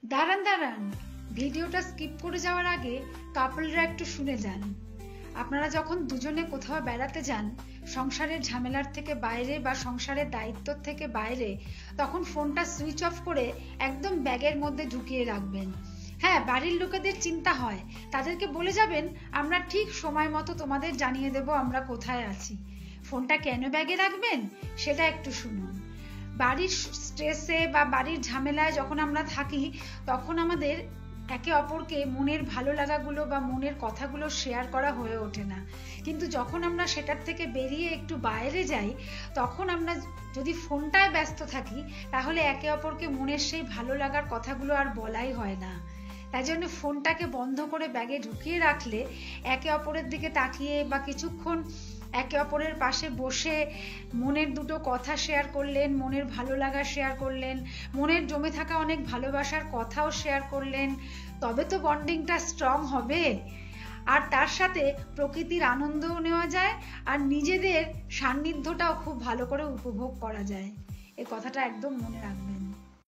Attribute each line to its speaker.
Speaker 1: দাঁড়ান দাঁড়ান, ভিডিওটা স্কিপ করে যাওয়ার আগে কাপলরা একটু শুনে যান। আপনারা যখন দুজনে কোথাও বেড়াতে যান, সংসারের ঝামেলার থেকে বাইরে বা সংসারের দায়িত্ব থেকে বাইরে, তখন ফোনটা সুইচ অফ করে একদম ব্যাগের মধ্যে ঢুকিয়ে রাখবেন। হ্যাঁ, বাড়ির লোকেদের চিন্তা হয়, তাদেরকে বলে যাবেন আমরা ঠিক সময় মতো তোমাদের জানিয়ে দেব আমরা কোথায় আছি। ফোনটা কেন ব্যাগে রাখবেন সেটা একটু শুনুন। বাড়ির স্ট্রেসে বা বাড়ির ঝামেলায় যখন আমরা থাকি, তখন আমাদের একে অপরকে মনের ভালো লাগাগুলো বা মনের কথাগুলো শেয়ার করা হয়ে ওঠে না। কিন্তু যখন আমরা সেটার থেকে বেরিয়ে একটু বাইরে যাই, তখন আমরা যদি ফোনটায় ব্যস্ত থাকি, তাহলে একে অপরকে মনের সেই ভালো লাগার কথাগুলো আর বলাই হয় না। তাই জন্য ফোনটাকে বন্ধ করে ব্যাগে ঢুকিয়ে রাখলে একে অপরের দিকে তাকিয়ে বা কিছুক্ষণ একে অপরের পাশে বসে মনের দুটো কথা শেয়ার করলেন, মনের ভালো লাগা শেয়ার করলেন, মনের জমে থাকা অনেক ভালোবাসার কথাও শেয়ার করলেন, তবে তো বন্ডিংটা স্ট্রং হবে। আর তার সাথে প্রকৃতির আনন্দও নেওয়া যায়, আর নিজেদের সান্নিধ্যটাও খুব ভালো করে উপভোগ করা যায়। এই কথাটা একদম মনে রাখবেন।